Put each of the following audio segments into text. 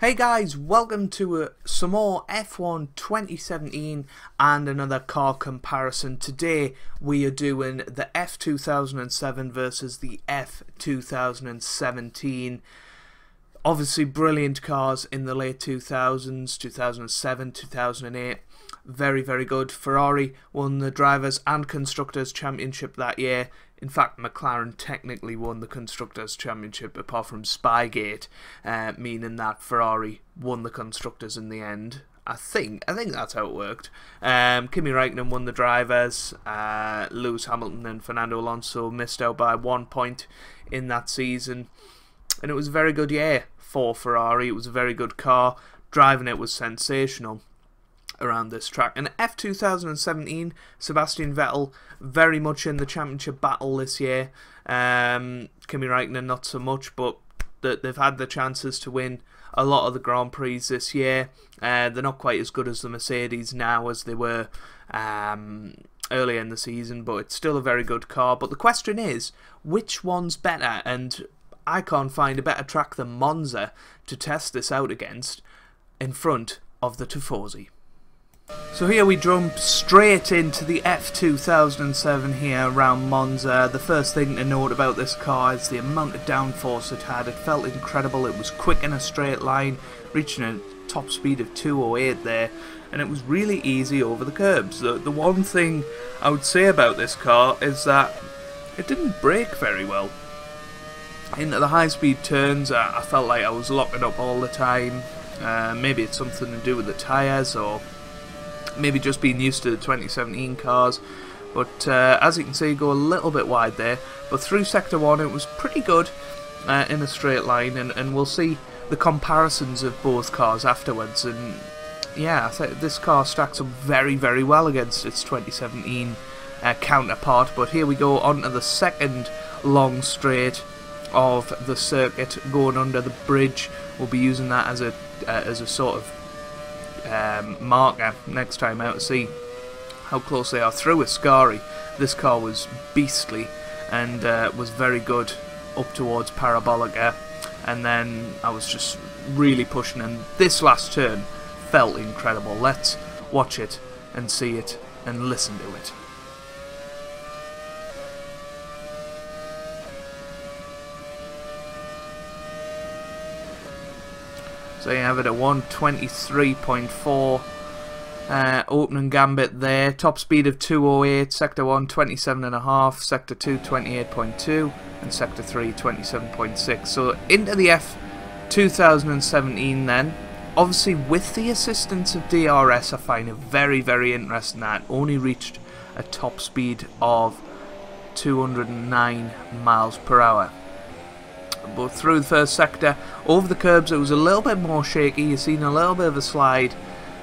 Hey guys, welcome to some more F1 2017 and another car comparison. Today we are doing the F2007 versus the F2017. Obviously brilliant cars in the late 2000s, 2007, 2008. Very, very good. Ferrari won the Drivers' and Constructors' Championship that year. In fact, McLaren technically won the Constructors' Championship apart from Spygate, meaning that Ferrari won the Constructors in the end. I think that's how it worked. Kimi Räikkönen won the Drivers. Lewis Hamilton and Fernando Alonso missed out by 1 point in that season. And it was a very good year for Ferrari. It was a very good car. Driving it was sensational around this track. And F2017, Sebastian Vettel very much in the championship battle this year. Kimi Räikkönen not so much, but they've had the chances to win a lot of the Grand Prix this year. They're not quite as good as the Mercedes now as they were earlier in the season, but it's still a very good car. But the question is, which one's better? And I can't find a better track than Monza to test this out against in front of the Tifosi. So here we jump straight into the F2007 here around Monza. The first thing to note about this car is the amount of downforce it had. It felt incredible. It was quick in a straight line, reaching a top speed of 208 there, and it was really easy over the curbs. The one thing I would say about this car is that it didn't brake very well. Into the high-speed turns, I felt like I was locking up all the time. Maybe it's something to do with the tyres, or maybe just being used to the 2017 cars, but as you can see, go a little bit wide there. But through Sector 1 it was pretty good in a straight line, and we'll see the comparisons of both cars afterwards. And yeah, I think this car stacks up very, very well against its 2017 counterpart. But here we go onto the second long straight of the circuit, going under the bridge. We'll be using that as a sort of marker next time out to see how close they are through Ascari. This car was beastly and was very good up towards Parabolica, and then I was just really pushing, and this last turn felt incredible. Let's watch it and see it and listen to it. So you have it at 123.4 opening gambit there. Top speed of 208, Sector 1 27.5, Sector 2 28.2, and Sector 3 27.6. So into the F2017 then. Obviously with the assistance of DRS, I find it very, very interesting that it only reached a top speed of 209 miles per hour. But through the first sector, over the curbs, it was a little bit more shaky. You've seen a little bit of a slide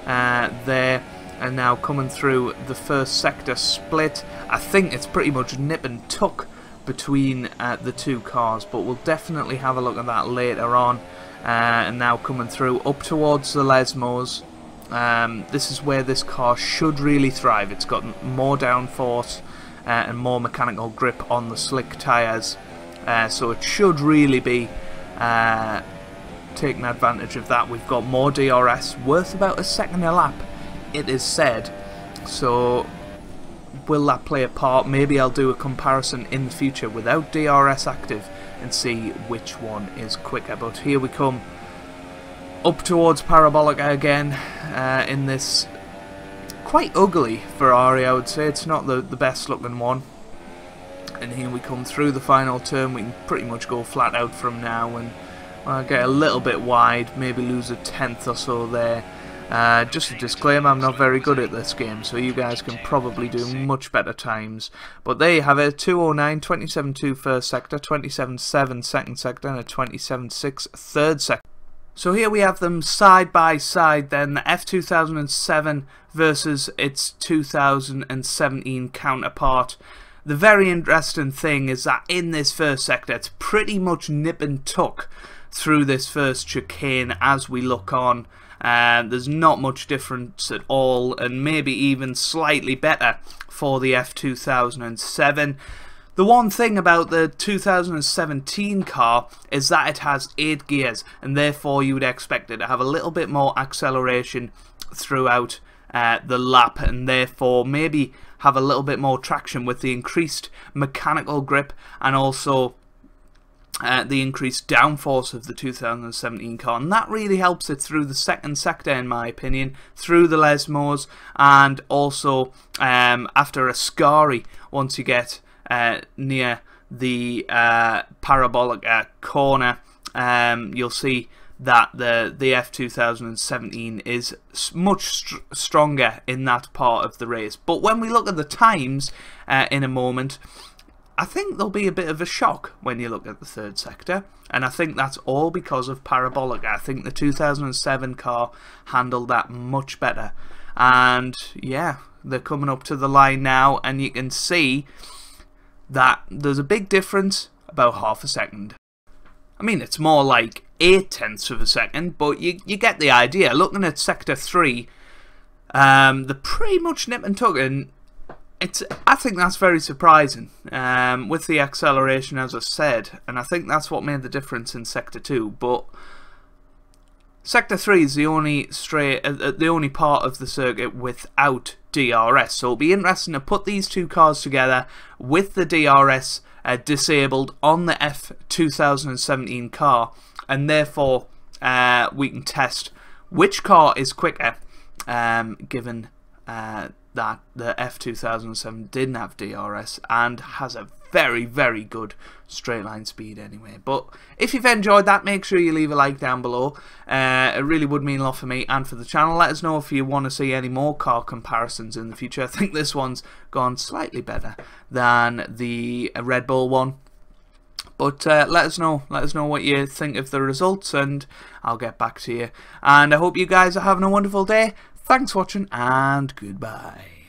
there, and now coming through the first sector split, I think it's pretty much nip and tuck between the two cars, but we'll definitely have a look at that later on. And now coming through up towards the Lesmos, this is where this car should really thrive. It's got more downforce and more mechanical grip on the slick tyres. So it should really be taking advantage of that. We've got more DRS, worth about a second a lap, it is said. So will that play a part? Maybe I'll do a comparison in the future without DRS active and see which one is quicker. But here we come up towards Parabolica again in this quite ugly Ferrari, I would say. It's not the best looking one. And here we come through the final turn. We can pretty much go flat out from now, and I'll get a little bit wide, maybe lose a tenth or so there. Just a disclaimer, I'm not very good at this game, so you guys can probably do much better times. But there you have it, 209, 27.2 first sector, 27.7 second sector, and a 27.6 third sector. So here we have them side by side then, the F2007 versus its 2017 counterpart. The very interesting thing is that in this first sector, it's pretty much nip and tuck through this first chicane as we look on. There's not much difference at all, and maybe even slightly better for the F2007. The one thing about the 2017 car is that it has 8 gears, and therefore you would expect it to have a little bit more acceleration throughout the lap, and therefore maybe have a little bit more traction with the increased mechanical grip and also the increased downforce of the 2017 car, and that really helps it through the second sector, in my opinion, through the Lesmos, and also after Ascari, once you get near the parabolic corner, you'll see that the F2017 is much stronger in that part of the race. But when we look at the times in a moment, I think there'll be a bit of a shock when you look at the third sector, and I think that's all because of parabolic. I think the 2007 car handled that much better, and yeah, they're coming up to the line now, and you can see that there's a big difference, about half a second. I mean, it's more like 0.8 of a second, but you get the idea. Looking at sector 3, they're pretty much nip and tuck, and I think that's very surprising with the acceleration, as I said, and I think that's what made the difference in sector 2. But sector 3 is the only part of the circuit without DRS, so it'll be interesting to put these two cars together with the DRS disabled on the F2017 car, and therefore we can test which car is quicker, given that the F2007 didn't have DRS and has a very, very good straight line speed anyway. But if you've enjoyed that, make sure you leave a like down below. It really would mean a lot for me and for the channel. Let us know if you want to see any more car comparisons in the future. I think this one's gone slightly better than the Red Bull one. But let us know what you think of the results, and I'll get back to you. And I hope you guys are having a wonderful day. Thanks for watching, and goodbye.